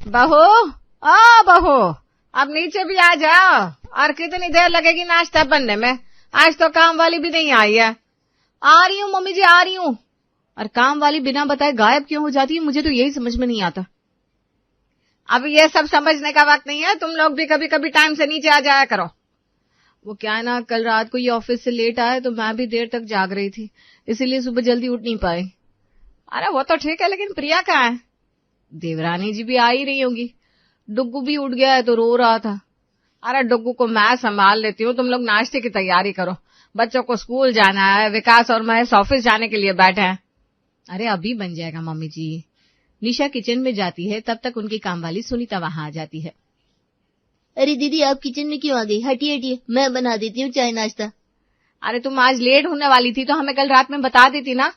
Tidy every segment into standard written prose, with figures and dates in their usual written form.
बहू, ओ बहू, अब नीचे भी आ जाओ। और कितनी देर लगेगी नाश्ता बनने में? आज तो काम वाली भी नहीं आई है। आ रही हूँ मम्मी जी, आ रही हूँ। और काम वाली बिना बताए गायब क्यों हो जाती है, मुझे तो यही समझ में नहीं आता। अब ये सब समझने का वक्त नहीं है, तुम लोग भी कभी कभी टाइम से नीचे आ जाया करो। वो क्या है ना, कल रात को ये ऑफिस से लेट आए तो मैं भी देर तक जाग रही थी, इसीलिए सुबह जल्दी उठ नहीं पाई। अरे वो तो ठीक है, लेकिन प्रिया कहाँ है? देवरानी जी भी आ ही रही होंगी। डुग्गू भी उठ गया है तो रो रहा था। अरे डुग्गू को मैं संभाल लेती हूँ, तुम लोग नाश्ते की तैयारी करो। बच्चों को स्कूल जाना है, विकास और महेश ऑफिस जाने के लिए बैठे हैं। अरे अभी बन जाएगा मम्मी जी। निशा किचन में जाती है, तब तक उनकी कामवाली सुनीता वहां आ जाती है। अरे दीदी, आप किचन में क्यों आ गई? हटिए हटिए, मैं बना देती हूँ चाय नाश्ता। अरे तुम आज लेट होने वाली थी तो हमें कल रात में बता देती ना।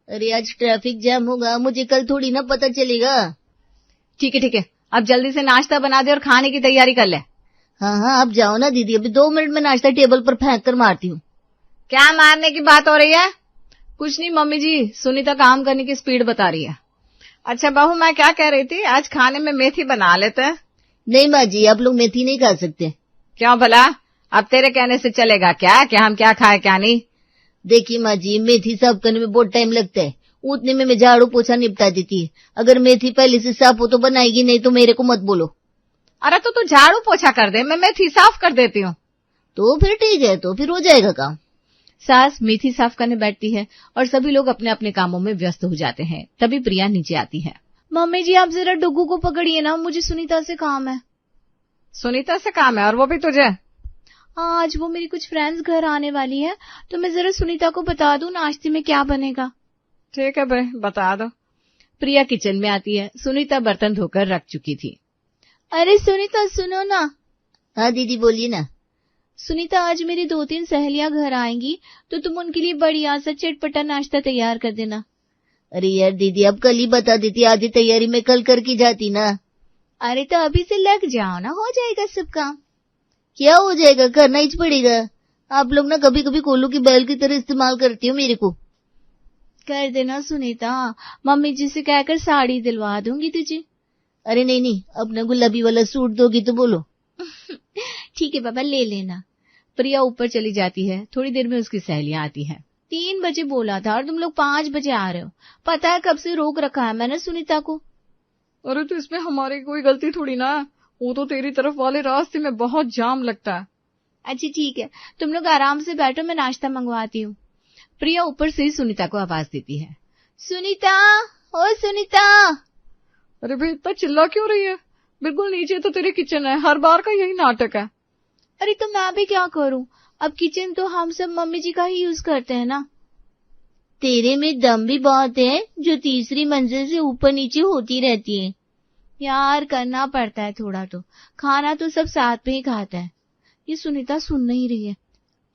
अरे आज ट्रैफिक जाम होगा, मुझे कल थोड़ी ना पता चलेगा। ठीक है, अब जल्दी से नाश्ता बना दे और खाने की तैयारी कर ले। हाँ, आप जाओ ना दीदी, अभी 2 मिनट में नाश्ता टेबल पर फेंक कर मारती हूँ। क्या मारने की बात हो रही है? कुछ नहीं मम्मी जी, सुनीता काम करने की स्पीड बता रही है। अच्छा बहू, मैं क्या कह रही थी, आज खाने में मेथी बना लेते हैं। नहीं माँ जी, आप लोग मेथी नहीं खा सकते। क्यों भला? अब तेरे कहने से चलेगा क्या कि हम क्या खाए क्या नहीं? देखिए माँ जी, मेथी साफ करने में बहुत टाइम लगता है, उतने में मैं झाड़ू पोछा निपटा देती है। अगर मेथी पहले से साफ हो तो बनाएगी, नहीं तो मेरे को मत बोलो। अरे तो झाड़ू पोछा कर दे, मैं मेथी साफ कर देती हूँ। तो फिर ठीक है, तो फिर हो जाएगा काम। सास मेथी साफ करने बैठती है और सभी लोग अपने अपने कामों में व्यस्त हो जाते हैं। तभी प्रिया नीचे आती है। मम्मी जी, आप जरा डुग्गू को पकड़िए ना, मुझे सुनीता से काम है। सुनीता से काम है और वो भी तुझे? आज वो मेरी कुछ फ्रेंड्स घर आने वाली है, तो मैं जरा सुनीता को बता दूं नाश्ते में क्या बनेगा। ठीक है भाई, बता दो। प्रिया किचन में आती है। सुनीता बर्तन धोकर रख चुकी थी। अरे सुनीता सुनो ना। हाँ दीदी बोलिए ना। सुनीता, आज मेरी 2-3 सहेलियां घर आएंगी, तो तुम उनके लिए बढ़िया सा चटपटा नाश्ता तैयार कर देना। अरे यार दीदी, अब कल ही बता देती, आधी तैयारी मैं कल करके जाती ना। अरे तो अभी से लग जाओ ना, हो जाएगा सब काम। क्या हो जाएगा, करना ही पड़ेगा। आप लोग ना कभी कभी कोल्लू की बैल की तरह इस्तेमाल करती हो मेरे को। कर देना सुनीता, मम्मी जी से कहकर साड़ी दिलवा दूंगी तुझे। अरे नहीं, अपना गुलाबी वाला सूट दोगी तो बोलो। ठीक है बाबा, ले लेना। प्रिया ऊपर चली जाती है। थोड़ी देर में उसकी सहेलियां आती हैं। 3 बजे बोला था और तुम लोग 5 बजे आ रहे हो। पता है कब से रोक रखा है मैंने सुनीता को। अरे तो इसमें हमारी कोई गलती थोड़ी ना, वो तो तेरी तरफ वाले रास्ते में बहुत जाम लगता है। अच्छा ठीक है, तुम लोग आराम से बैठो, मैं नाश्ता मंगवाती हूँ। प्रिया ऊपर से ही सुनीता को आवाज देती है। सुनीता, ओ सुनीता। अरे भाई इतना चिल्ला क्यों रही है? बिल्कुल नीचे तो तेरी किचन है, हर बार का यही नाटक है। अरे तो मैं भी क्या करूं, अब किचन तो हम सब मम्मी जी का ही यूज करते हैं ना। तेरे में दम भी बहुत है, जो तीसरी मंजिल से ऊपर नीचे होती रहती है। यार करना पड़ता है थोड़ा, तो खाना तो सब साथ में ही खाता है। ये सुनीता सुन नहीं रही है।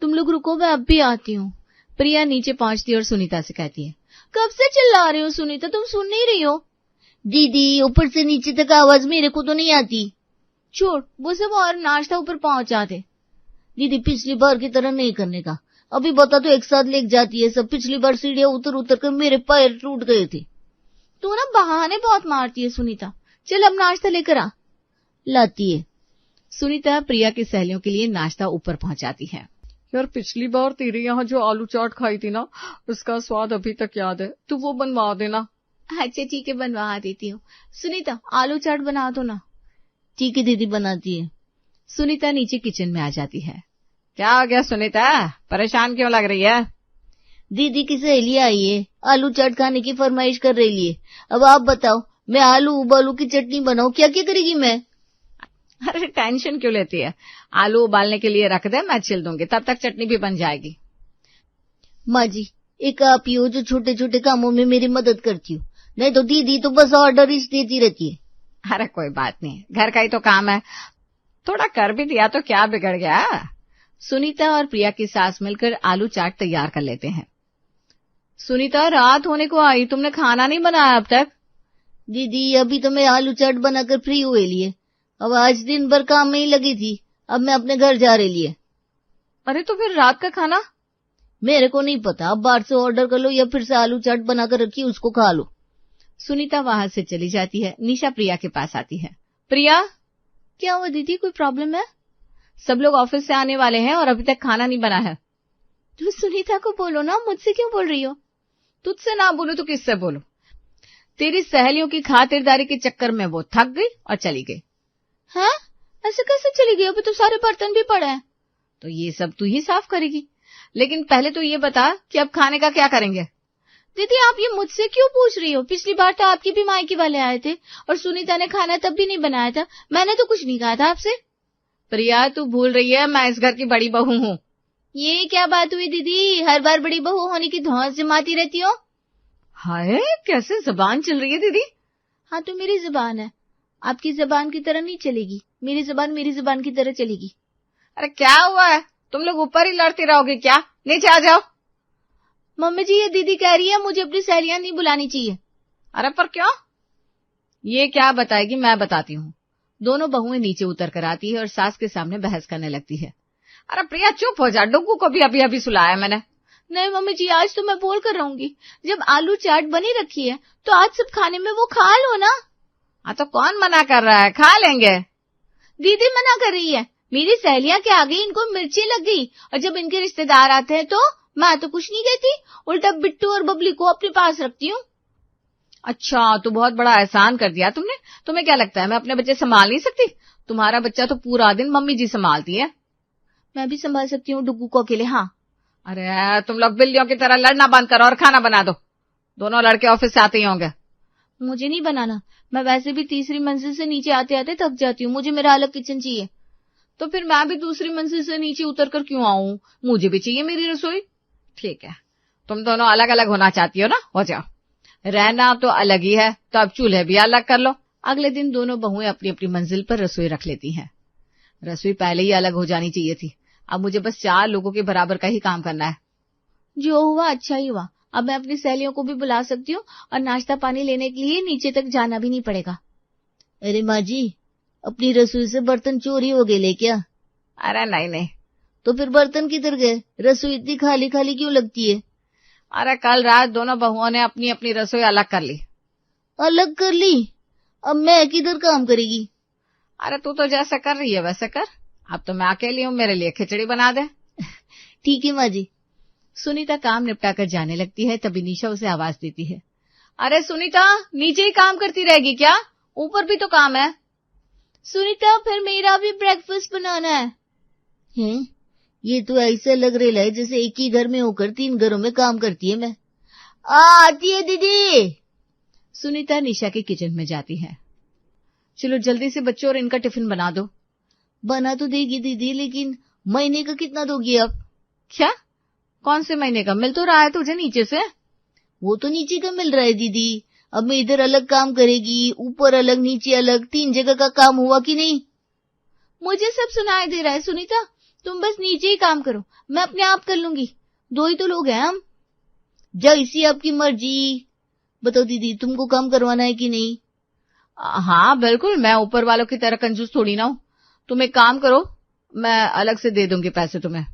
तुम लोग रुको, मैं अब भी आती हूँ। प्रिया नीचे पहुंचती और सुनीता से कहती है, कब से चिल्ला रही हो सुनीता, तुम सुन नहीं रही हो? दीदी, ऊपर से नीचे तक आवाज मेरे को तो नहीं आती। छोड़ वो सब, और नाश्ता ऊपर पहुंचा दे। दीदी पिछली बार की तरह नहीं करने का, अभी बता तो एक साथ लेके जाती है सब। पिछली बार सीढ़ियां उतर उतर कर मेरे पैर टूट गए थे। तू ना बहाने बहुत मारती है सुनीता, चल अब नाश्ता लेकर आ। लाती है। सुनीता प्रिया की सहेलियों के लिए नाश्ता ऊपर पहुंचाती है। यार पिछली बार तेरे यहाँ जो आलू चाट खाई थी ना, उसका स्वाद अभी तक याद है, तू वो बनवा देना। अच्छा ठीक है, बनवा देती हूँ। सुनीता आलू चाट बना दो ना। ठीक है दीदी, बनाती है। सुनीता नीचे किचन में आ जाती है। क्या हो गया सुनीता, परेशान क्यों लग रही है? दीदी की सहेली आई है, आलू चाट खाने की फरमाइश कर रही है। अब आप बताओ, मैं आलू उबालू की चटनी बनाऊं, क्या क्या करेगी मैं? अरे टेंशन क्यों लेती है, आलू उबालने के लिए रख दे, मैं छिल दूंगी, तब तक चटनी भी बन जाएगी। माँ जी, एक आप ही हो जो छोटे छोटे कामों में मेरी मदद करती हो, नहीं तो दीदी तो बस ऑर्डर ही देती रहती है। अरे कोई बात नहीं, घर का ही तो काम है, थोड़ा कर भी दिया तो क्या बिगड़ गया। सुनीता और प्रिया की सास मिलकर आलू चाट तैयार कर लेते हैं। सुनीता रात होने को आई, तुमने खाना नहीं बनाया अब तक? दीदी अभी तो मैं आलू चाट बनाकर फ्री हुए लिए, अब आज दिन भर काम में ही लगी थी, अब मैं अपने घर जा रही है। अरे तो फिर रात का खाना? मेरे को नहीं पता, अब बाहर से ऑर्डर कर लो या फिर से आलू चाट बनाकर रखी उसको खा लो। सुनीता वहां से चली जाती है। निशा प्रिया के पास आती है। प्रिया, क्या हुआ दीदी, कोई प्रॉब्लम है? सब लोग ऑफिस से आने वाले हैं और अभी तक खाना नहीं बना है। तो सुनीता को बोलो ना, मुझसे क्यों बोल रही हो? तुझसे ना बोलू तो किससे बोलू? तेरी सहेलियों की खातिरदारी के चक्कर में वो थक गई और चली गई। हाँ, ऐसे कैसे चली गई? अभी तो सारे बर्तन भी पड़े हैं। तो ये सब तू ही साफ करेगी, लेकिन पहले तो ये बता कि अब खाने का क्या करेंगे? दीदी, आप ये मुझसे क्यों पूछ रही हो? पिछली बार तो आपकी भी मायके वाले आए थे और सुनीता ने खाना तब भी नहीं बनाया था। मैंने तो कुछ नहीं कहा था आपसे। प्रिया, तू भूल रही है मैं इस घर की बड़ी बहू हूँ। ये क्या बात हुई दीदी? हर बार बड़ी बहू होने की धौंस जमाती रहती हो। हाय, कैसे जबान चल रही है दीदी। हाँ, तो मेरी जुबान है, आपकी जुबान की तरह नहीं चलेगी। मेरी जुबान मेरी जुबान की तरह चलेगी। अरे क्या हुआ है, तुम लोग ऊपर ही लड़ती रहोगे क्या? नीचे आ जाओ। मम्मी जी, ये दीदी कह रही है मुझे अपनी सहेलियां नहीं बुलानी चाहिए। अरे पर क्यों? ये क्या बताएगी, मैं बताती हूँ। दोनों बहुएं नीचे उतर कर आती है और सास के सामने बहस करने लगती है। अरे प्रिया चुप हो जा, डुग्गू को भी अभी अभी सुलाया मैंने। नहीं मम्मी जी, आज तो मैं बोल कर रहूंगी। जब आलू चाट बनी रखी है तो आज सब खाने में वो खा लो ना। हाँ तो कौन मना कर रहा है, खा लेंगे। दीदी मना कर रही है। मेरी सहेलियां क्या आ गई, इनको मिर्ची लग गई। और जब इनके रिश्तेदार आते हैं तो मैं तो कुछ नहीं कहती, उल्टा बिट्टू और बबली को अपने पास रखती हूँ। अच्छा, तो बहुत बड़ा एहसान कर दिया तुमने। तुम्हें क्या लगता है मैं अपने बच्चे संभाल नहीं सकती? तुम्हारा बच्चा तो पूरा दिन मम्मी जी संभालती है। मैं भी संभाल सकती हूँ डुग्गू को अकेले। हाँ। अरे तुम लोग बिल्लियों की तरह लड़ना बंद करो और खाना बना दो। दोनों लड़के ऑफिस से आते ही होंगे। मुझे नहीं बनाना, मैं वैसे भी तीसरी मंजिल से नीचे आते आते थक जाती हूँ। मुझे मेरा अलग किचन चाहिए। तो फिर मैं भी दूसरी मंजिल से नीचे उतर कर क्यों आऊं? मुझे भी चाहिए मेरी रसोई। ठीक है, तुम दोनों अलग अलग होना चाहती हो ना, हो जाओ। रहना तो अलग ही है, तो अब चूल्हे भी अलग कर लो। अगले दिन दोनों बहुएं अपनी अपनी मंजिल पर रसोई रख लेती हैं। रसोई पहले ही अलग हो जानी चाहिए थी। अब मुझे बस 4 लोगों के बराबर का ही काम करना है। जो हुआ अच्छा ही हुआ। अब मैं अपनी सहेलियों को भी बुला सकती हूँ और नाश्ता पानी लेने के लिए नीचे तक जाना भी नहीं पड़ेगा। अरे माँ जी, अपनी रसोई से बर्तन चोरी हो गए ले क्या? अरे नहीं नहीं। तो फिर बर्तन किधर गए? रसोई इतनी खाली खाली क्यों लगती है? अरे कल रात दोनों बहुओं ने अपनी अपनी रसोई अलग कर ली। अलग कर ली? अब मैं किधर काम करेगी? अरे तू तो जैसा कर रही है वैसे कर। अब तो मैं अकेली हूँ, मेरे लिए खिचड़ी बना दे। ठीक है माँ जी। सुनीता काम निपटा कर जाने लगती है, तभी निशा उसे आवाज देती है। अरे सुनीता, नीचे ही काम करती रहेगी क्या? ऊपर भी तो काम है। सुनीता, फिर मेरा भी ब्रेकफास्ट बनाना है। हैं? ये तो ऐसा लग रहा है जैसे एक ही घर में होकर 3 घरों में काम करती है मैं। आती है दीदी। सुनीता निशा के किचन में जाती है। चलो जल्दी से बच्चों और इनका टिफिन बना दो। बना तो देगी दीदी, लेकिन महीने का कितना दोगी आप? क्या? कौन से महीने का? मिल तो रहा है तुझे नीचे से। वो तो नीचे का मिल रहा है दीदी। अब मैं इधर अलग काम करेगी, ऊपर अलग नीचे अलग, 3 जगह का काम हुआ कि नहीं? मुझे सब सुनाई दे रहा है सुनीता, तुम बस नीचे ही काम करो, मैं अपने आप कर लूंगी। 2 ही तो लोग हैं हम। जैसी आपकी मर्जी। बताओ दीदी, तुमको काम करवाना है कि नहीं? हाँ बिल्कुल, मैं ऊपर वालों की तरह कंजूस थोड़ी ना हूँ। तुम एक काम करो, मैं अलग से दे दूंगी पैसे तुम्हें।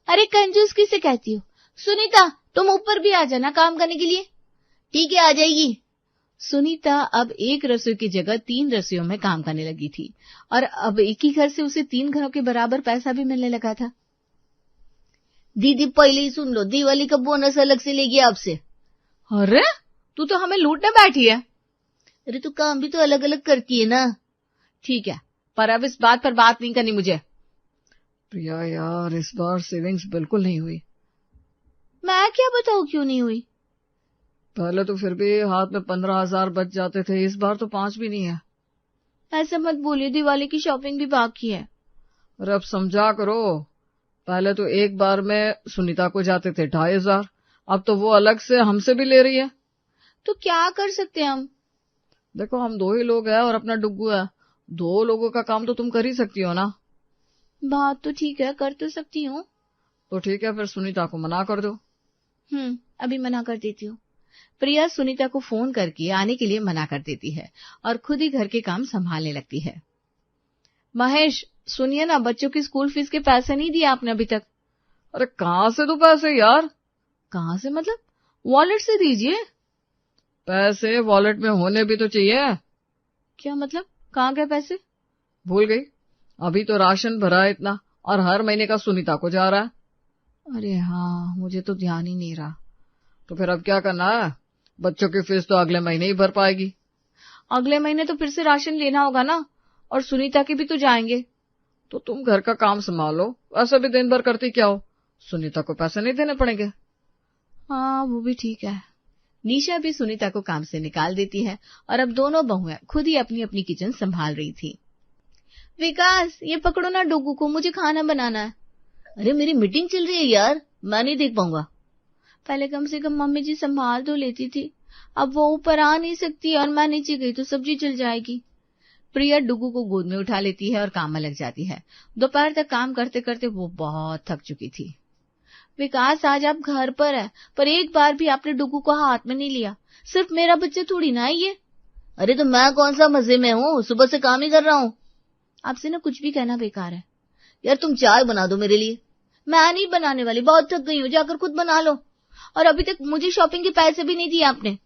अरे कंजूस किसे कहती हो? सुनीता, तुम ऊपर भी आ जाना काम करने के लिए। ठीक है, आ जाएगी। सुनीता अब एक रसोई की जगह 3 रसोइयों में काम करने लगी थी और अब एक ही घर से उसे 3 घरों के बराबर पैसा भी मिलने लगा था। दीदी पहले ही सुन लो, दिवाली का बोनस अलग से लेगी आपसे। अरे तू तो हमें लूटने बैठी है। अरे तो काम भी तो अलग अलग करती है ना। ठीक है, पर अब इस बात पर बात नहीं करनी मुझे। प्रिया यार, इस बार सेविंग्स बिल्कुल नहीं हुई। मैं क्या बताऊं क्यों नहीं हुई? पहले तो फिर भी हाथ में 15,000 बच जाते थे, इस बार तो 5 भी नहीं है। ऐसा मत बोलिए, दिवाली की शॉपिंग भी बाकी है। अरे अब समझा करो, पहले तो एक बार में सुनीता को जाते थे 2,500, अब तो वो अलग से हमसे भी ले रही है। तो क्या कर सकते हैं हम? देखो हम 2 ही लोग हैं और अपना डुग्गू है, 2 लोगों का काम तो तुम कर ही सकती हो ना। बात तो ठीक है, कर तो सकती हूँ। तो ठीक है, फिर सुनीता को मना कर दो। अभी मना कर देती हूँ। प्रिया सुनीता को फोन करके आने के लिए मना कर देती है और खुद ही घर के काम संभालने लगती है। महेश सुनिए ना, बच्चों की स्कूल फीस के पैसे नहीं दिए आपने अभी तक। अरे कहाँ से दो पैसे यार? कहाँ से मतलब? वॉलेट से दीजिए। पैसे वॉलेट में होने भी तो चाहिए। क्या मतलब? कहाँ गए पैसे? भूल गई? अभी तो राशन भरा है इतना, और हर महीने का सुनीता को जा रहा है। अरे हाँ, मुझे तो ध्यान ही नहीं रहा। तो फिर अब क्या करना है? बच्चों की फीस तो अगले महीने ही भर पाएगी। अगले महीने तो फिर से राशन लेना होगा ना, और सुनीता के भी तो जाएंगे। तो तुम घर का काम संभालो, वैसे भी दिन भर करती क्या हो, सुनीता को पैसे नहीं देने पड़ेंगे। हाँ, वो भी ठीक है। निशा भी सुनीता को काम से निकाल देती है और अब दोनों बहुएं खुद ही अपनी अपनी किचन संभाल रही थी। विकास, ये पकड़ो ना डुगू को, मुझे खाना बनाना है। अरे मेरी मीटिंग चल रही है यार, मैं नहीं देख पाऊंगा। पहले कम से कम मम्मी जी संभाल तो लेती थी, अब वो ऊपर आ नहीं सकती और मैं नीचे गई तो सब्जी जल जाएगी। प्रिया डुगू को गोद में उठा लेती है और काम में लग जाती है। दोपहर तक काम करते करते वो बहुत थक चुकी थी। विकास, आज आप घर पर है, पर एक बार भी आपने डुगू को हाथ में नहीं लिया। सिर्फ मेरा बच्चा थोड़ी ना है ये। अरे तो मैं कौन सा मजे में हूँ, सुबह से काम ही कर रहा हूँ। आपसे ना कुछ भी कहना बेकार है। यार तुम चाय बना दो मेरे लिए। मैं नहीं बनाने वाली, बहुत थक गई हूँ, जाकर खुद बना लो। और अभी तक मुझे शॉपिंग के पैसे भी नहीं दिए आपने।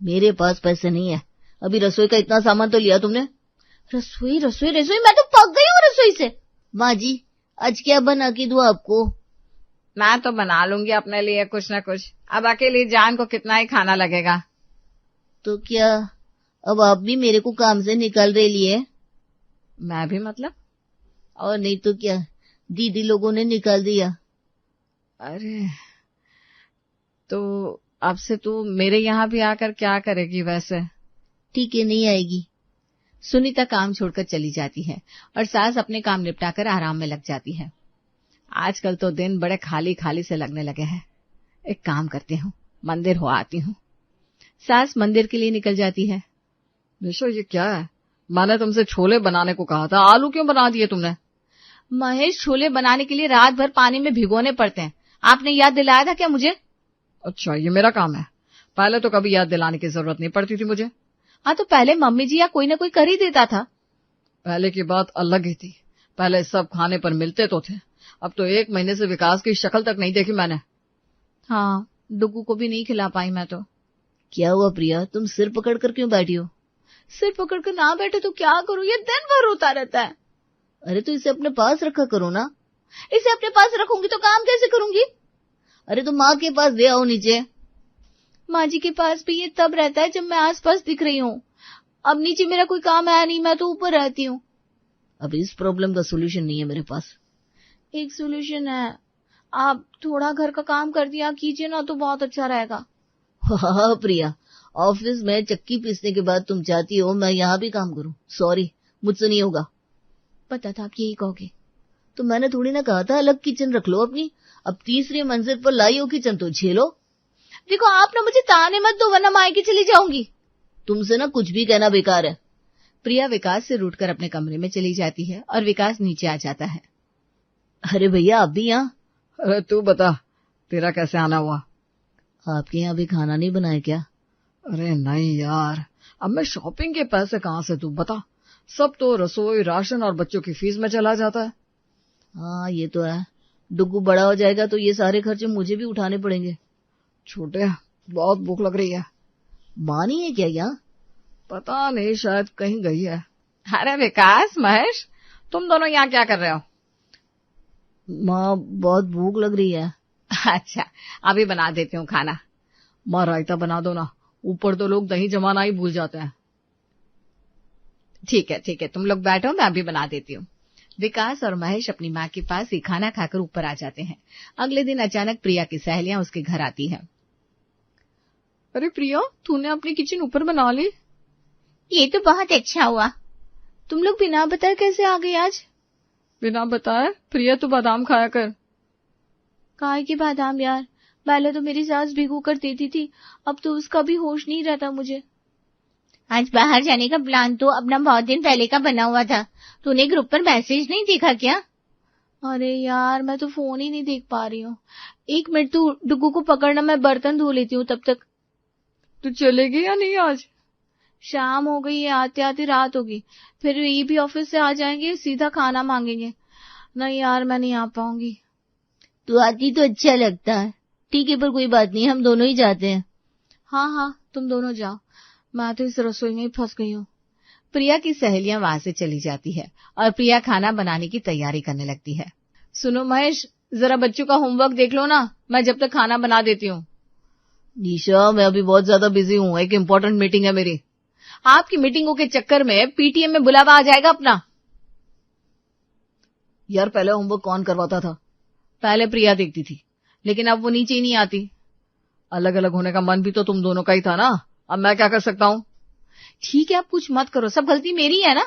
मेरे पास पैसे नहीं है, अभी रसोई का इतना सामान तो लिया तुमने। रसोई रसोई रसोई, मैं तो पक गई हूँ रसोई से। माँ जी, आज क्या बना के दूं आपको? मैं तो बना लूंगी अपने लिए कुछ न कुछ, अब अकेली जान को कितना ही खाना लगेगा। तो क्या अब आप भी मेरे को काम से निकाल रहे लिए? मैं भी मतलब? और नहीं तो क्या, दीदी लोगों ने निकाल दिया। अरे तो अब से तू मेरे यहाँ भी आकर क्या करेगी वैसे? ठीक है, नहीं आएगी। सुनीता काम छोड़कर चली जाती है और सास अपने काम निपटाकर आराम में लग जाती है। आजकल तो दिन बड़े खाली खाली से लगने लगे हैं। एक काम करती हूँ, मंदिर हो आती हूँ। सास मंदिर के लिए निकल जाती है। निशो, ये क्या है? मैंने तुमसे छोले बनाने को कहा था, आलू क्यों बना दिए तुमने? महेश, छोले बनाने के लिए रात भर पानी में भिगोने पड़ते हैं, आपने याद दिलाया था क्या मुझे? अच्छा, ये मेरा काम है? पहले तो कभी याद दिलाने की जरूरत नहीं पड़ती थी मुझे। हाँ, तो पहले मम्मी जी या कोई ना कोई कर ही देता था। पहले की बात अलग ही थी, पहले सब खाने पर मिलते तो थे, अब तो 1 महीने से विकास की शक्ल तक नहीं देखी मैंने। हाँ, डुगू को भी नहीं खिला पाई मैं तो। क्या हुआ प्रिया, तुम सिर पकड़ कर क्यों बैठी हो? सिर पकड़ कर ना बैठे तो क्या करूं, ये दिन भर रोता रहता है। अरे तो इसे अपने पास रखा करो ना। इसे अपने पास रखूंगी तो काम कैसे करूंगी? अरे तो माँ के पास दे आओ नीचे। माँ जी के पास भी ये तब रहता है जब मैं आसपास दिख रही हूँ। अब नीचे मेरा कोई काम है नहीं, मैं तो ऊपर रहती हूँ। अब इस प्रॉब्लम का सोल्यूशन नहीं है मेरे पास। एक सोल्यूशन है, आप थोड़ा घर का काम कर दिया कीजिए ना तो बहुत अच्छा रहेगा। हाँ प्रिया, ऑफिस में चक्की पीसने के बाद तुम चाहती हो मैं यहाँ भी काम करूँ? सॉरी, मुझसे नहीं होगा। पता था आप यही कहोगे। तो मैंने थोड़ी ना कहा था अलग किचन रख लो अपनी। अब तीसरी मंजिल पर लाई हो किचन तो झेलो। देखो, आप ना मुझे ताने मत दो वरना मायके चली जाऊंगी। तुमसे ना कुछ भी कहना बेकार है। प्रिया विकास से रूठकर अपने कमरे में चली जाती है और विकास नीचे आ जाता है। अरे भैया, आप भी यहाँ? अरे तू बता, तेरा कैसे आना हुआ? आपके यहाँ भी खाना नहीं बनाया क्या? अरे नहीं यार, अब मैं शॉपिंग के पैसे कहाँ से दूं बता, सब तो रसोई, राशन और बच्चों की फीस में चला जाता है। हाँ ये तो है, डुगू बड़ा हो जाएगा तो ये सारे खर्चे मुझे भी उठाने पड़ेंगे। छोटे, बहुत भूख लग रही है। माँ नहीं है क्या यहाँ? पता नहीं, शायद कहीं गई है। अरे विकास, महेश, तुम दोनों यहाँ क्या कर रहे हो? माँ, बहुत भूख लग रही है। अच्छा, अभी बना देती हूँ खाना। माँ, रायता बना दो ना, ऊपर तो लोग दही जमाना ही भूल जाते हैं। ठीक है, तुम लोग बैठो, मैं अभी बना देती हूँ। विकास और महेश अपनी माँ के पास ही खाना खाकर ऊपर आ जाते हैं। अगले दिन अचानक प्रिया की सहेलियां उसके घर आती हैं। अरे प्रिया, तूने अपनी किचन ऊपर बना ली? ये तो बहुत अच्छा हुआ। तुम लोग बिना बताए कैसे आ गई आज? बिना बताए? प्रिया, तू बादाम खाया कर। काहे के बादाम यार, पहले तो मेरी सास भिगो कर देती थी, अब तो उसका भी होश नहीं रहता मुझे। आज बाहर जाने का प्लान तो अपना बहुत दिन पहले का बना हुआ था, तूने ग्रुप पर मैसेज नहीं देखा क्या? अरे यार, मैं तो फोन ही नहीं देख पा रही हूँ। 1 मिनट, तू डुगू को पकड़ना, मैं बर्तन धो लेती हूँ तब तक। तू चलेगी या नहीं आज? शाम हो गई है, आते आते रात होगी, फिर ये भी ऑफिस से आ जाएंगे, सीधा खाना मांगेंगे। नहीं यार, मैं नहीं आ पाऊंगी। तू आती तो अच्छा लगता है। ठीक है, पर कोई बात नहीं, हम दोनों ही जाते हैं। हाँ, तुम दोनों जाओ, मैं तो इस रसोई में ही फंस गई हूँ। प्रिया की सहेलियां वहां से चली जाती है और प्रिया खाना बनाने की तैयारी करने लगती है। सुनो महेश, जरा बच्चों का होमवर्क देख लो ना, मैं जब तक खाना बना देती हूँ। निशा, मैं अभी बहुत ज्यादा बिजी हूँ, एक इम्पोर्टेंट मीटिंग है मेरी। आपकी मीटिंगों के चक्कर में पीटीएम में बुलावा आ जाएगा अपना। यार, पहले होमवर्क कौन करवाता था? पहले प्रिया देखती थी, लेकिन अब वो नीचे ही नहीं आती। अलग अलग होने का मन भी तो तुम दोनों का ही था ना, अब मैं क्या कर सकता हूँ? ठीक है, आप कुछ मत करो, सब गलती मेरी है ना,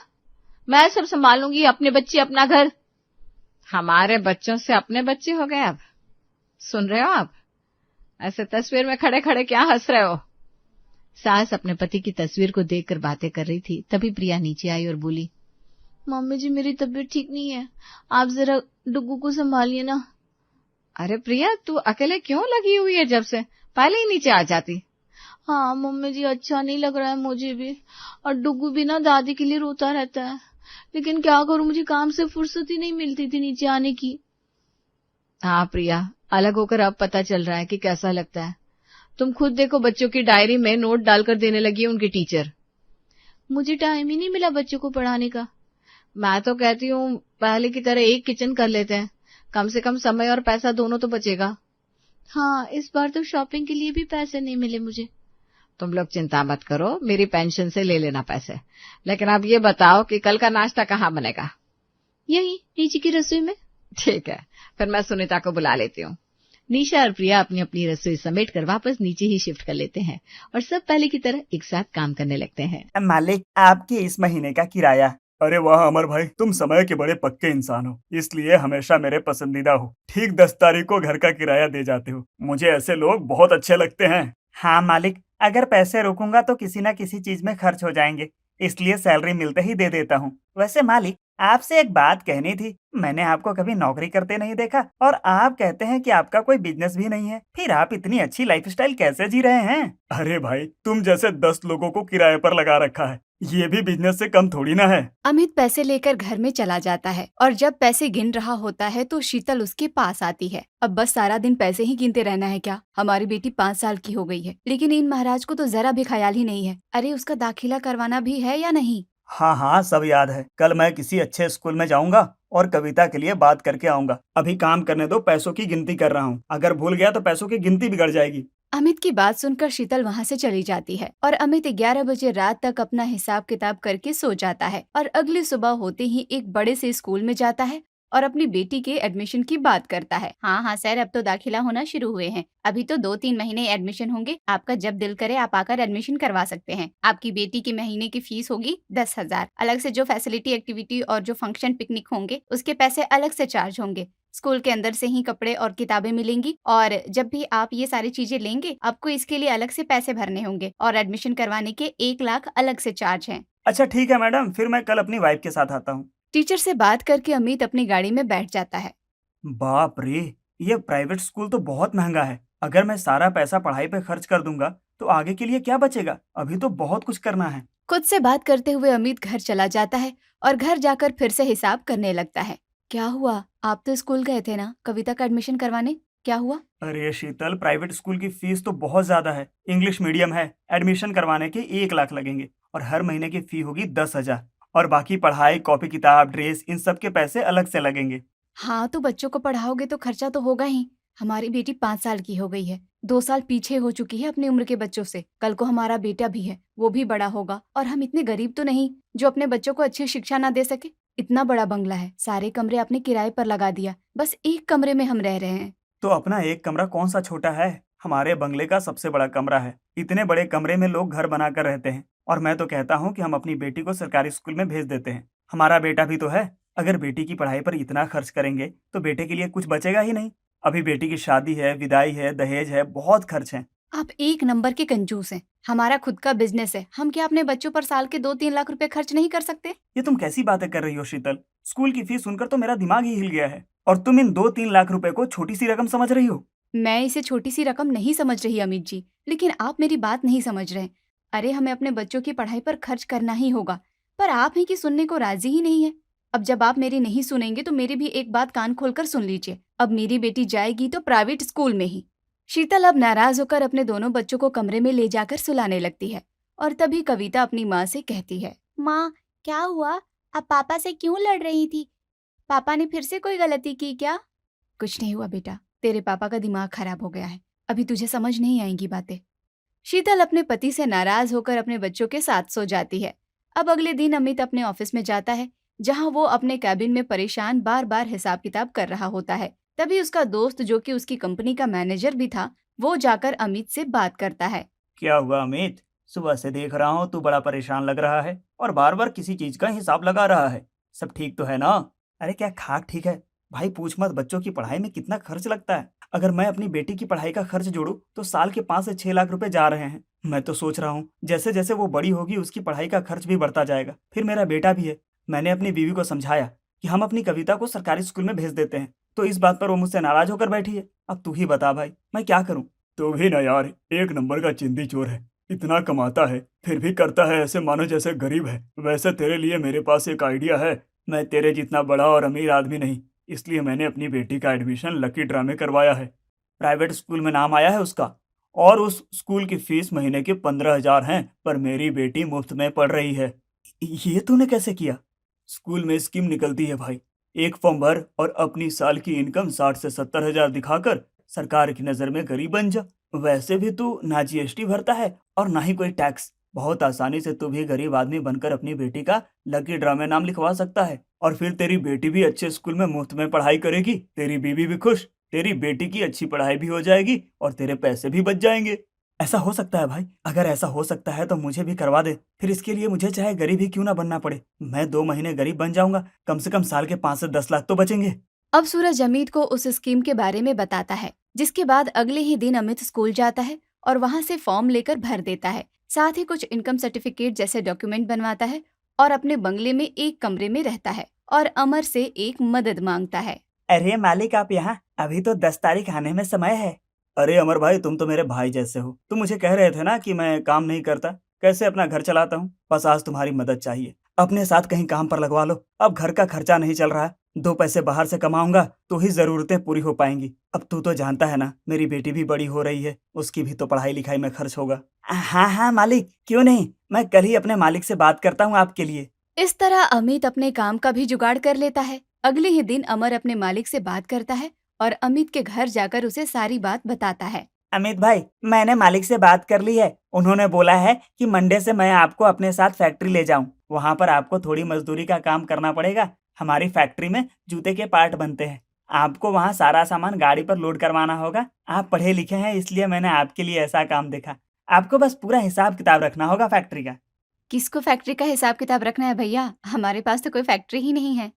मैं सब संभाल लूंगी, अपने बच्चे अपना घर। हमारे बच्चों से अपने बच्चे हो गए अब, सुन रहे हो आप? ऐसे तस्वीर में खड़े खड़े क्या हंस रहे हो? सास अपने पति की तस्वीर को देखकर बातें कर रही थी, तभी प्रिया नीचे आई और बोली, मम्मी जी मेरी तबीयत ठीक नहीं है, आप जरा डुग्गू को संभालिए ना। अरे प्रिया, तू अकेले क्यों लगी हुई है? जब से पहले ही नीचे आ जाती। हाँ मम्मी जी, अच्छा नहीं लग रहा है मुझे भी, और डुग्गू भी ना दादी के लिए रोता रहता है, लेकिन क्या करूं, मुझे काम से फुर्सत ही नहीं मिलती थी नीचे आने की। हाँ प्रिया, अलग होकर अब पता चल रहा है कि कैसा लगता है। तुम खुद देखो, बच्चों की डायरी में नोट डालकर देने लगी है उनकी टीचर। मुझे टाइम ही नहीं मिला बच्चों को पढ़ाने का। मैं तो कहती हूँ पहले की तरह एक किचन कर लेते हैं, कम से कम समय और पैसा दोनों तो बचेगा। हाँ, इस बार तो शॉपिंग के लिए भी पैसे नहीं मिले मुझे। तुम लोग चिंता मत करो, मेरी पेंशन से ले लेना पैसे। लेकिन अब ये बताओ कि कल का नाश्ता कहाँ बनेगा? यही नीचे की रसोई में। ठीक है, फिर मैं सुनीता को बुला लेती हूँ। निशा और प्रिया अपनी अपनी रसोई समेट कर वापस नीचे ही शिफ्ट कर लेते हैं और सब पहले की तरह एक साथ काम करने लगते हैं। मालिक, आपके इस महीने का किराया। अरे वाह अमर भाई, तुम समय के बड़े पक्के इंसान हो, इसलिए हमेशा मेरे पसंदीदा हो। ठीक 10 तारीख को घर का किराया दे जाते हो, मुझे ऐसे लोग बहुत अच्छे लगते हैं। हाँ मालिक, अगर पैसे रोकूंगा तो किसी न किसी चीज में खर्च हो जाएंगे, इसलिए सैलरी मिलते ही दे देता हूँ। वैसे मालिक, आपसे एक बात कहनी थी। मैंने आपको कभी नौकरी करते नहीं देखा, और आप कहते हैं कि आपका कोई बिजनेस भी नहीं है, फिर आप इतनी अच्छी लाइफस्टाइल कैसे जी रहे हैं? अरे भाई, तुम जैसे 10 लोगों को किराए पर लगा रखा है, ये भी बिजनेस से कम थोड़ी ना है। अमित पैसे लेकर घर में चला जाता है और जब पैसे गिन रहा होता है तो शीतल उसके पास आती है। अब बस सारा दिन पैसे ही गिनते रहना है क्या? हमारी बेटी 5 साल की हो गई है, लेकिन इन महाराज को तो जरा भी ख्याल ही नहीं है। अरे उसका दाखिला करवाना भी है या नहीं? हाँ हाँ, सब याद है। कल मैं किसी अच्छे स्कूल में जाऊंगा और कविता के लिए बात करके आऊंगा। अभी काम करने दो, पैसों की गिनती कर रहा हूँ। अगर भूल गया तो पैसों की गिनती बिगड़ जाएगी। अमित की बात सुनकर शीतल वहाँ से चली जाती है और अमित 11 बजे रात तक अपना हिसाब किताब करके सो जाता है और अगली सुबह होते ही एक बड़े से स्कूल में जाता है और अपनी बेटी के एडमिशन की बात करता है। हाँ सर, अब तो दाखिला होना शुरू हुए हैं, अभी तो 2-3 महीने एडमिशन होंगे। आपका जब दिल करे आप आकर एडमिशन करवा सकते हैं। आपकी बेटी की महीने की फीस होगी 10,000। अलग से जो फैसिलिटी एक्टिविटी और जो फंक्शन पिकनिक होंगे उसके पैसे अलग से चार्ज होंगे। स्कूल के अंदर से ही कपड़े और किताबें मिलेंगी और जब भी आप ये सारी चीजें लेंगे आपको इसके लिए अलग से पैसे भरने होंगे और एडमिशन करवाने के 1 लाख अलग से चार्ज हैं। अच्छा ठीक है मैडम, फिर मैं कल अपनी वाइफ के साथ आता हूँ। टीचर से बात करके अमित अपनी गाड़ी में बैठ जाता है। बाप रे, ये प्राइवेट स्कूल तो बहुत महंगा है। अगर मैं सारा पैसा पढ़ाई पे खर्च कर दूंगा तो आगे के लिए क्या बचेगा? अभी तो बहुत कुछ करना है। खुद से बात करते हुए अमित घर चला जाता है और घर जाकर फिर से हिसाब करने लगता है। क्या हुआ? आप तो स्कूल गए थे ना कविता का एडमिशन करवाने, क्या हुआ? अरे शीतल, प्राइवेट स्कूल की फीस तो बहुत ज्यादा है। इंग्लिश मीडियम है, एडमिशन करवाने के 1 लाख लगेंगे और हर महीने की फी होगी 10,000, और बाकी पढ़ाई, कॉपी किताब, ड्रेस, इन सब के पैसे अलग से लगेंगे। हाँ तो बच्चों को पढ़ाओगे तो खर्चा तो होगा ही। हमारी बेटी 5 साल की हो गई है, 2 साल पीछे हो चुकी है अपनी उम्र के बच्चों से। कल को हमारा बेटा भी है, वो भी बड़ा होगा और हम इतने गरीब तो नहीं जो अपने बच्चों को अच्छी शिक्षा ना दे सके। इतना बड़ा बंगला है, सारे कमरे आपने किराए पर लगा दिया, बस एक कमरे में हम रह रहे हैं। तो अपना एक कमरा कौन सा छोटा है? हमारे बंगले का सबसे बड़ा कमरा है। इतने बड़े कमरे में लोग घर बनाकर रहते हैं, और मैं तो कहता हूँ कि हम अपनी बेटी को सरकारी स्कूल में भेज देते हैं। हमारा बेटा भी तो है। अगर बेटी की पढ़ाई पर इतना खर्च करेंगे तो बेटे के लिए कुछ बचेगा ही नहीं। अभी बेटी की शादी है, विदाई है, दहेज है, बहुत खर्च है। आप एक नंबर के कंजूस हैं। हमारा खुद का बिजनेस है, हम क्या अपने बच्चों पर साल के 2-3 लाख रुपए खर्च नहीं कर सकते? ये तुम कैसी बातें कर रही हो शीतल? स्कूल की फीस सुनकर तो मेरा दिमाग ही हिल गया है, और तुम इन 2-3 लाख रुपए को छोटी सी रकम समझ रही हो। मैं इसे छोटी सी रकम नहीं समझ रही अमित जी, लेकिन आप मेरी बात नहीं समझ रहे। अरे हमें अपने बच्चों की पढ़ाई पर खर्च करना ही होगा, पर आप हैं कि सुनने को राजी ही नहीं है। अब जब आप मेरी नहीं सुनेंगे तो मेरी भी एक बात कान खोलकर सुन लीजिए। अब मेरी बेटी जाएगी तो प्राइवेट स्कूल में ही, शीतल अब नाराज होकर अपने दोनों बच्चों को कमरे में ले जाकर सुलाने लगती है और तभी कविता अपनी माँ से कहती है, माँ, क्या हुआ? आप पापा से क्यों लड़ रही थी? पापा ने फिर से कोई गलती की क्या? कुछ नहीं हुआ बेटा, तेरे पापा का दिमाग खराब हो गया है, अभी तुझे समझ नहीं आएंगी बातें। शीतल अपने पति से नाराज होकर अपने बच्चों के साथ सो जाती है। अब अगले दिन अमित अपने ऑफिस में जाता है, जहां वो अपने कैबिन में परेशान बार बार हिसाब किताब कर रहा होता है। तभी उसका दोस्त, जो कि उसकी कंपनी का मैनेजर भी था, वो जाकर अमित से बात करता है। क्या हुआ अमित? सुबह से देख रहा हूँ तू बड़ा परेशान लग रहा है और बार बार किसी चीज का हिसाब लगा रहा है। सब ठीक तो है ना? अरे क्या खाक ठीक है भाई, पूछ मत। बच्चों की पढ़ाई में कितना खर्च लगता है। अगर मैं अपनी बेटी की पढ़ाई का खर्च जोड़ूं तो साल के 5 से 6 लाख रुपए जा रहे हैं। मैं तो सोच रहा हूँ जैसे जैसे वो बड़ी होगी उसकी पढ़ाई का खर्च भी बढ़ता जाएगा। फिर मेरा बेटा भी है। मैंने अपनी बीवी को समझाया कि हम अपनी कविता को सरकारी स्कूल में भेज देते हैं, तो इस बात पर वो मुझसे नाराज होकर बैठी है। अब तू ही बता भाई, मैं क्या करूँ? तू भी ना यार, एक नंबर का चिंदी चोर है। इतना कमाता है फिर भी करता है ऐसे मानो जैसे गरीब है। वैसे तेरे लिए मेरे पास एक आइडिया है। मैं तेरे जितना बड़ा और अमीर आदमी नहीं, इसलिए मैंने अपनी बेटी का एडमिशन लकी ड्रा में करवाया है। प्राइवेट स्कूल में नाम आया है उसका, और उस स्कूल की फीस महीने की 15,000 है, पर मेरी बेटी मुफ्त में पढ़ रही है। ये तूने कैसे किया? स्कूल में स्कीम निकलती है भाई, एक फॉर्म भर और अपनी साल की इनकम 60 से 70 हजार दिखाकर सरकार की नज़र में गरीब बन जा। वैसे भी तू ना जीएसटी भरता है और ना ही कोई टैक्स। बहुत आसानी से तू भी गरीब आदमी बनकर अपनी बेटी का लकी ड्रा में नाम लिखवा सकता है, और फिर तेरी बेटी भी अच्छे स्कूल में मुफ्त में पढ़ाई करेगी, तेरी बीवी भी खुश, तेरी बेटी की अच्छी पढ़ाई भी हो जाएगी और तेरे पैसे भी बच जाएंगे। ऐसा हो सकता है भाई? अगर ऐसा हो सकता है तो मुझे भी करवा दे। फिर इसके लिए मुझे चाहे गरीब ही क्यों ना बनना पड़े। मैं 2 महीने गरीब बन जाऊंगा, कम से कम साल के 5 से 10 लाख तो बचेंगे। अब सूरज अमित को उस स्कीम के बारे में बताता है, जिसके बाद अगले ही दिन अमित स्कूल जाता है और वहां से फॉर्म लेकर भर देता है। साथ ही कुछ इनकम सर्टिफिकेट जैसे डॉक्यूमेंट बनवाता है और अपने बंगले में एक कमरे में रहता है और अमर से एक मदद मांगता है। अरे मालिक, आप यहाँ? अभी तो 10 तारीख आने में समय है। अरे अमर भाई, तुम तो मेरे भाई जैसे हो। तुम मुझे कह रहे थे ना कि मैं काम नहीं करता, कैसे अपना घर चलाता हूँ। बस आज तुम्हारी मदद चाहिए। अपने साथ कहीं काम पर लगवा लो। अब घर का खर्चा नहीं चल रहा। 2 पैसे बाहर से कमाऊंगा तो ही जरूरतें पूरी हो पाएंगी। अब तू तो जानता है ना, मेरी बेटी भी बड़ी हो रही है, उसकी भी तो पढ़ाई लिखाई में खर्च होगा। हाँ हाँ मालिक, क्यों नहीं, मैं कल ही अपने मालिक से बात करता हूँ आपके लिए। इस तरह अमित अपने काम का भी जुगाड़ कर लेता है। अगले ही दिन अमर अपने मालिक से बात करता है और अमित के घर जाकर उसे सारी बात बताता है। अमित भाई, मैंने मालिक से बात कर ली है। उन्होंने बोला है कि मंडे से मैं आपको अपने साथ फैक्ट्री ले जाऊं। वहां पर आपको थोड़ी मजदूरी का काम करना पड़ेगा। हमारी फैक्ट्री में जूते के पार्ट बनते हैं। आपको वहां सारा सामान गाड़ी पर लोड करवाना होगा। आप पढ़े लिखे हैं, इसलिए मैंने आपके लिए ऐसा काम देखा। आपको बस पूरा हिसाब किताब रखना होगा फैक्ट्री का। किसको फैक्ट्री का हिसाब किताब रखना है भैया? हमारे पास तो कोई फैक्ट्री ही नहीं है।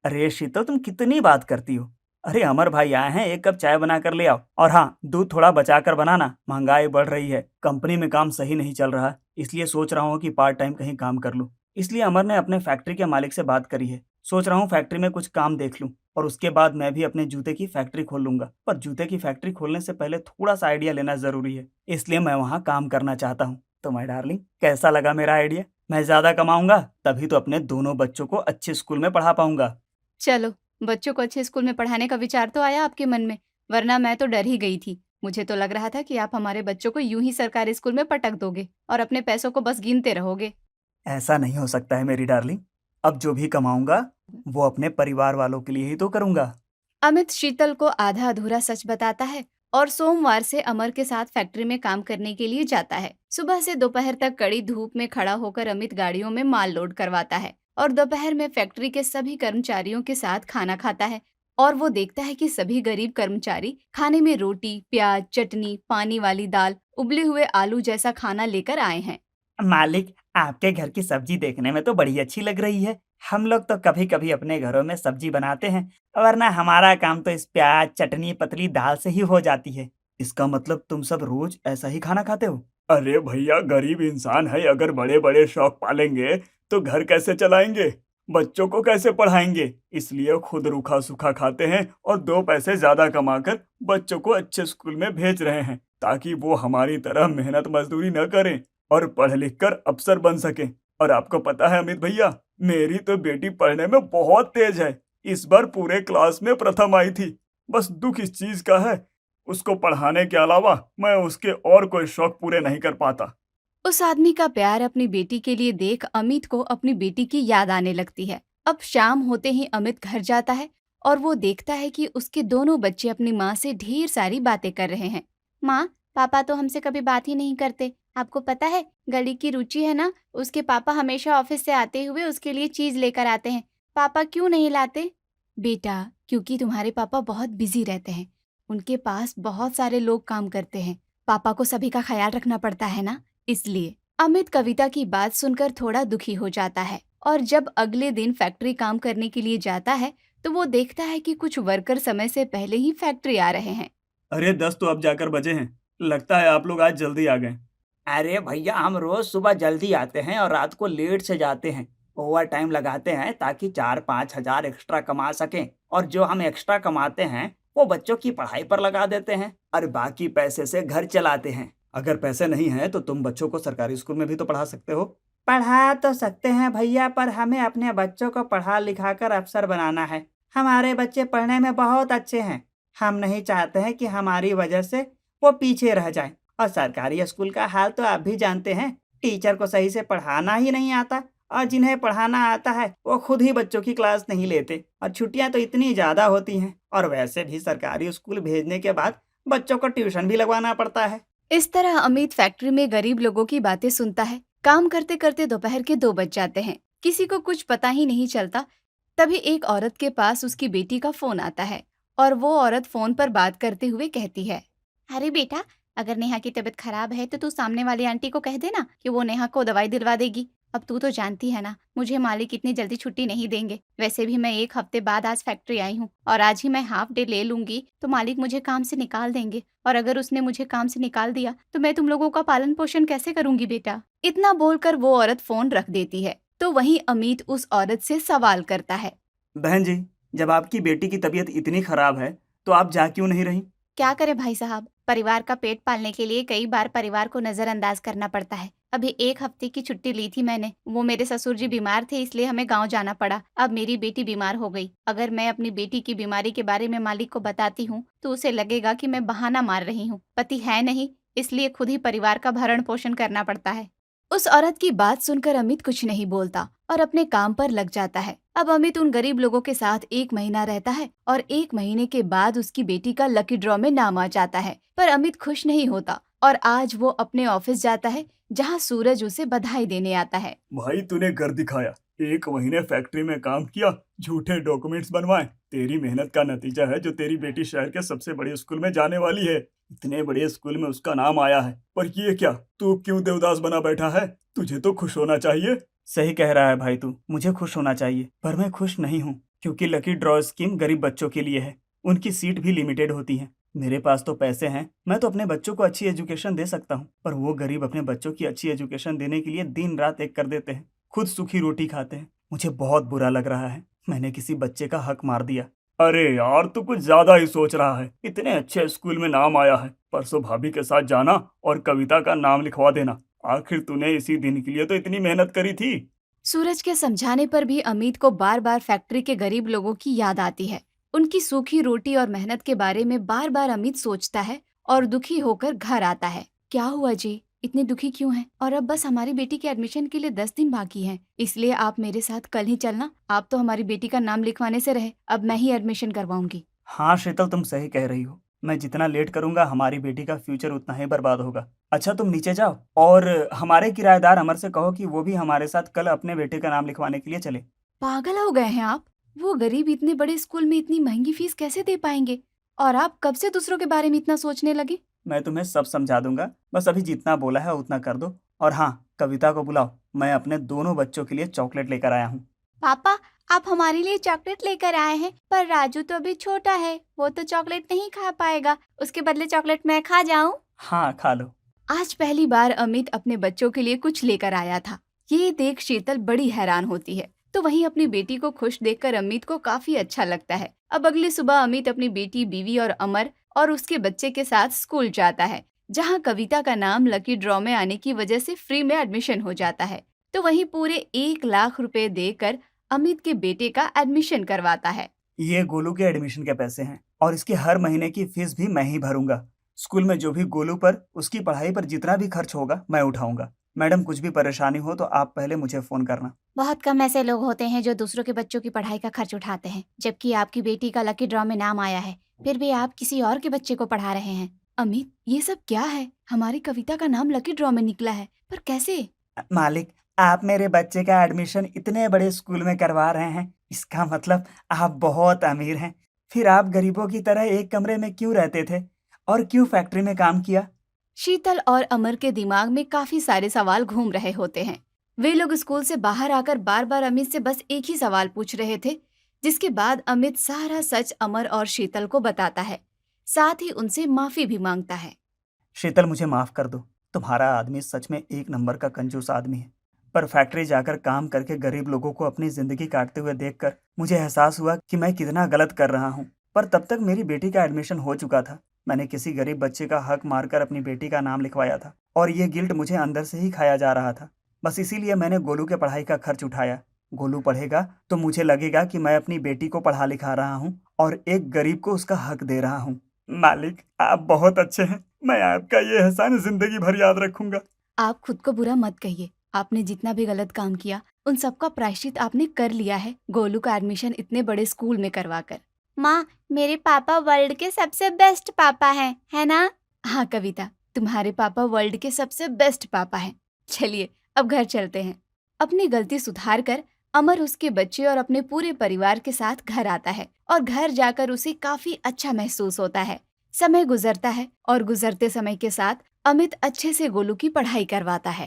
अरे शीतल, तुम कितनी बात करती हो। अरे अमर भाई आए हैं, 1 कप चाय बना कर ले आओ। और हाँ, दूध थोड़ा बचा कर बनाना, महंगाई बढ़ रही है, कंपनी में काम सही नहीं चल रहा, इसलिए सोच रहा हूँ कि पार्ट टाइम कहीं काम कर लूँ। इसलिए अमर ने अपने फैक्ट्री के मालिक से बात करी है। सोच रहा हूँ फैक्ट्री में कुछ काम देख लूँ और उसके बाद मैं भी अपने जूते की फैक्ट्री खोल लूंगा। पर जूते की फैक्ट्री खोलने से पहले थोड़ा सा आइडिया लेना जरूरी है, इसलिए मैं वहाँ काम करना चाहता हूँ। तो माय डार्लिंग, कैसा लगा मेरा आइडिया? मैं ज्यादा कमाऊंगा तभी तो अपने दोनों बच्चों को अच्छे स्कूल में पढ़ा पाऊंगा। चलो, बच्चों को अच्छे स्कूल में पढ़ाने का विचार तो आया आपके मन में, वरना मैं तो डर ही गई थी। मुझे तो लग रहा था कि आप हमारे बच्चों को यूं ही सरकारी स्कूल में पटक दोगे और अपने पैसों को बस गिनते रहोगे। ऐसा नहीं हो सकता है मेरी डार्लिंग। अब जो भी कमाऊंगा वो अपने परिवार वालों के लिए ही तो करूंगा। अमित शीतल को आधा अधूरा सच बताता है और सोमवार से अमर के साथ फैक्ट्री में काम करने के लिए जाता है। सुबह से दोपहर तक कड़ी धूप में खड़ा होकर अमित गाड़ियों में माल लोड करवाता है और दोपहर में फैक्ट्री के सभी कर्मचारियों के साथ खाना खाता है। और वो देखता है कि सभी गरीब कर्मचारी खाने में रोटी, प्याज, चटनी, पानी वाली दाल, उबले हुए आलू जैसा खाना लेकर आए हैं। मालिक, आपके घर की सब्जी देखने में तो बड़ी अच्छी लग रही है। हम लोग तो कभी कभी अपने घरों में सब्जी बनाते हैं, वरना हमारा काम तो इस प्याज, चटनी, पतली दाल से ही हो जाती है। इसका मतलब तुम सब रोज ऐसा ही खाना खाते हो? अरे भैया, गरीब इंसान है, अगर बड़े बड़े शौक पालेंगे तो घर कैसे चलाएंगे, बच्चों को कैसे पढ़ाएंगे। इसलिए खुद रूखा सूखा खाते हैं और 2 पैसे ज्यादा कमाकर बच्चों को अच्छे स्कूल में भेज रहे हैं, ताकि वो हमारी तरह मेहनत मजदूरी न करें और पढ़ लिख कर अफसर बन सकें। और आपको पता है अमित भैया, मेरी तो बेटी पढ़ने में बहुत तेज है। इस बार पूरे क्लास में प्रथम आई थी। बस दुख इस चीज का है, उसको पढ़ाने के अलावा मैं उसके और कोई शौक पूरे नहीं कर पाता। उस आदमी का प्यार अपनी बेटी के लिए देख अमित को अपनी बेटी की याद आने लगती है। अब शाम होते ही अमित घर जाता है और वो देखता है कि उसके दोनों बच्चे अपनी माँ से ढेर सारी बातें कर रहे हैं। माँ, पापा तो हमसे कभी बात ही नहीं करते। आपको पता है, गली की रुचि है ना, उसके पापा हमेशा ऑफिस से आते हुए उसके लिए चीज लेकर आते हैं। पापा क्यों नहीं लाते? बेटा, क्योंकि तुम्हारे पापा बहुत बिजी रहते हैं। उनके पास बहुत सारे लोग काम करते हैं। पापा को सभी का ख्याल रखना पड़ता है ना, इसलिए। अमित कविता की बात सुनकर थोड़ा दुखी हो जाता है और जब अगले दिन फैक्ट्री काम करने के लिए जाता है तो वो देखता है कि कुछ वर्कर समय से पहले ही फैक्ट्री आ रहे हैं। अरे 10 तो अब जाकर बजे हैं। लगता है आप लोग आज जल्दी आ गए। अरे भैया, हम रोज सुबह जल्दी आते हैं और रात को लेट से जाते हैं। ओवर टाइम लगाते हैं ताकि 4-5 हजार एक्स्ट्रा कमा सकें, और जो हम एक्स्ट्रा कमाते हैं वो बच्चों की पढ़ाई पर लगा देते हैं और बाकी पैसे से घर चलाते हैं। अगर पैसे नहीं हैं तो तुम बच्चों को सरकारी स्कूल में भी तो पढ़ा सकते हो। पढ़ा तो सकते हैं भैया, पर हमें अपने बच्चों को पढ़ा लिखा कर अफसर बनाना है। हमारे बच्चे पढ़ने में बहुत अच्छे हैं। हम नहीं चाहते हैं कि हमारी वजह से वो पीछे रह जाएं। और सरकारी स्कूल का हाल तो आप भी जानते हैं, टीचर को सही से पढ़ाना ही नहीं आता, और जिन्हें पढ़ाना आता है वो खुद ही बच्चों की क्लास नहीं लेते, और छुट्टियां तो इतनी ज़्यादा होती हैं। और वैसे भी सरकारी स्कूल भेजने के बाद बच्चों को ट्यूशन भी लगवाना पड़ता है। इस तरह अमित फैक्ट्री में गरीब लोगों की बातें सुनता है। काम करते करते दोपहर के 2 बज जाते हैं। किसी को कुछ पता ही नहीं चलता। तभी एक औरत के पास उसकी बेटी का फोन आता है और वो औरत फोन पर बात करते हुए कहती है, अरे बेटा, अगर नेहा की तबीयत खराब है तो तू सामने वाली आंटी को कह देना कि वो नेहा को दवाई दिलवा देगी। अब तू तो जानती है ना, मुझे मालिक इतनी जल्दी छुट्टी नहीं देंगे। वैसे भी मैं 1 हफ्ते बाद आज फैक्ट्री आई हूँ और आज ही मैं हाफ डे ले लूंगी तो मालिक मुझे काम से निकाल देंगे, और अगर उसने मुझे काम से निकाल दिया तो मैं तुम लोगों का पालन पोषण कैसे करूंगी बेटा। इतना बोलकर वो औरत फोन रख देती है। तो वहीं अमित उस औरत से सवाल करता है, बहन जी, जब आपकी बेटी की तबीयत इतनी खराब है तो आप जा क्यों नहीं रही? क्या करे भाई साहब, परिवार का पेट पालने के लिए कई बार परिवार को नजरअंदाज करना पड़ता है। अभी 1 हफ्ते की छुट्टी ली थी मैंने। वो मेरे ससुर जी बीमार थे, इसलिए हमें गांव जाना पड़ा। अब मेरी बेटी बीमार हो गई। अगर मैं अपनी बेटी की बीमारी के बारे में मालिक को बताती हूँ तो उसे लगेगा कि मैं बहाना मार रही हूँ। पति है नहीं, इसलिए खुद ही परिवार का भरण पोषण करना पड़ता है। उस औरत की बात सुनकर अमित कुछ नहीं बोलता और अपने काम पर लग जाता है। अब अमित उन गरीब लोगों के साथ 1 महीना रहता है और 1 महीने के बाद उसकी बेटी का लकी ड्रॉ में नाम आ जाता है। पर अमित खुश नहीं होता और आज वो अपने ऑफिस जाता है जहाँ सूरज उसे बधाई देने आता है। भाई, तूने कर दिखाया। 1 महीने फैक्ट्री में काम किया, झूठे डॉक्यूमेंट्स बनवाए। तेरी मेहनत का नतीजा है जो तेरी बेटी शहर के सबसे बड़े स्कूल में जाने वाली है। इतने बड़े स्कूल में उसका नाम आया है। पर ये क्या, तू क्यों देवदास बना बैठा है? तुझे तो खुश होना चाहिए। सही कह रहा है भाई तू, मुझे खुश होना चाहिए, पर मैं खुश नहीं हूँ क्योंकि लकी ड्रॉ स्कीम गरीब बच्चों के लिए है। उनकी सीट भी लिमिटेड होती है। मेरे पास तो पैसे हैं, मैं तो अपने बच्चों को अच्छी एजुकेशन दे सकता हूँ, पर वो गरीब अपने बच्चों की अच्छी एजुकेशन देने के लिए दिन रात एक कर देते हैं, खुद सूखी रोटी खाते हैं। मुझे बहुत बुरा लग रहा है, मैंने किसी बच्चे का हक मार दिया। अरे यार, तू कुछ ज्यादा ही सोच रहा है। इतने अच्छे स्कूल में नाम आया है, परसों भाभी के साथ जाना और कविता का नाम लिखवा देना। आखिर तूने इसी दिन के लिए तो इतनी मेहनत करी थी। सूरज के समझाने पर भी अमित को बार बार फैक्ट्री के गरीब लोगों की याद आती है। उनकी सूखी रोटी और मेहनत के बारे में बार बार अमित सोचता है और दुखी होकर घर आता है। क्या हुआ जी, इतने दुखी क्यों हैं? और अब बस हमारी बेटी के एडमिशन के लिए 10 दिन बाकी हैं, इसलिए आप मेरे साथ कल ही चलना। आप तो हमारी बेटी का नाम लिखवाने से रहे, अब मैं ही एडमिशन करवाऊंगी। हाँ शीतल, तुम सही कह रही हो। मैं जितना लेट करूंगा हमारी बेटी का फ्यूचर उतना ही बर्बाद होगा। अच्छा, तुम नीचे जाओ और हमारे किराएदार अमर से कहो कि वो भी हमारे साथ कल अपने बेटे का नाम लिखवाने के लिए चले। पागल हो गए हैं आप? वो गरीब इतने बड़े स्कूल में इतनी महंगी फीस कैसे दे पाएंगे? और आप कब से दूसरों के बारे में इतना सोचने लगे? मैं तुम्हें सब समझा दूंगा, बस अभी जितना बोला है उतना कर दो। और हाँ, कविता को बुलाओ, मैं अपने दोनों बच्चों के लिए चॉकलेट लेकर आया हूँ। पापा, आप हमारे लिए चॉकलेट लेकर आए हैं, पर राजू तो अभी छोटा है, वो तो चॉकलेट नहीं खा पाएगा। उसके बदले चॉकलेट मैं खा जाऊं? हाँ, खा लो। आज पहली बार अमित अपने बच्चों के लिए कुछ लेकर आया था। ये देख शीतल बड़ी हैरान होती है, तो वहीं अपनी बेटी को खुश देखकर अमित को काफी अच्छा लगता है। अब अगली सुबह अमित अपनी बेटी, बीवी और अमर और उसके बच्चे के साथ स्कूल जाता है, जहाँ कविता का नाम लकी ड्रॉ में आने की वजह से फ्री में एडमिशन हो जाता है। तो वहीं पूरे 1 लाख रुपए देकर अमित के बेटे का एडमिशन करवाता है। ये गोलू के एडमिशन के पैसे हैं और इसकी हर महीने की फीस भी मैं ही भरूंगा। स्कूल में जो भी गोलू पर, उसकी पढ़ाई पर जितना भी खर्च होगा मैं उठाऊंगा। मैडम कुछ भी परेशानी हो तो आप पहले मुझे फोन करना। बहुत कम ऐसे लोग होते हैं जो दूसरों के बच्चों की पढ़ाई का खर्च उठाते हैं, जबकि आपकी बेटी का लकी ड्रॉ में नाम आया है, फिर भी आप किसी और के बच्चे को पढ़ा रहे हैं। अमित, ये सब क्या है? हमारी कविता का नाम लकी ड्रॉ में निकला है, पर कैसे? मालिक, आप मेरे बच्चे का एडमिशन इतने बड़े स्कूल में करवा रहे हैं, इसका मतलब आप बहुत अमीर हैं। फिर आप गरीबों की तरह एक कमरे में क्यों रहते थे और क्यों फैक्ट्री में काम किया? शीतल और अमर के दिमाग में काफी सारे सवाल घूम रहे होते हैं। वे लोग स्कूल से बाहर आकर बार बार अमित से बस एक ही सवाल पूछ रहे थे, जिसके बाद अमित सारा सच अमर और शीतल को बताता है, साथ ही उनसे माफी भी मांगता है। शीतल, मुझे माफ कर दो। तुम्हारा आदमी सच में एक नंबर का कंजूस आदमी है, पर फैक्ट्री जाकर काम करके गरीब लोगों को अपनी जिंदगी काटते हुए देखकर मुझे एहसास हुआ कि मैं कितना गलत कर रहा हूँ। पर तब तक मेरी बेटी का एडमिशन हो चुका था। मैंने किसी गरीब बच्चे का हक मारकर अपनी बेटी का नाम लिखवाया था और ये गिल्ट मुझे अंदर से ही खाया जा रहा था। बस इसीलिए मैंने गोलू के पढ़ाई का खर्च उठाया। गोलू पढ़ेगा तो मुझे लगेगा कि मैं अपनी बेटी को पढ़ा लिखा रहा हूँ और एक गरीब को उसका हक दे रहा हूँ। मालिक, आप बहुत अच्छे हैं। मैं आपका ये एहसान जिंदगी भर याद रखूंगा। आप खुद को बुरा मत कहिए। आपने जितना भी गलत काम किया, उन सबका प्रायश्चित आपने कर लिया है, गोलू का एडमिशन इतने बड़े स्कूल में करवाकर। माँ, मेरे पापा वर्ल्ड के सबसे बेस्ट पापा हैं, है ना? हाँ कविता, तुम्हारे पापा वर्ल्ड के सबसे बेस्ट पापा हैं। चलिए अब घर चलते हैं। अपनी गलती सुधार कर अमर उसके बच्चे और अपने पूरे परिवार के साथ घर आता है और घर जाकर उसे काफी अच्छा महसूस होता है। समय गुजरता है और गुजरते समय के साथ अमित अच्छे से गोलू की पढ़ाई करवाता है।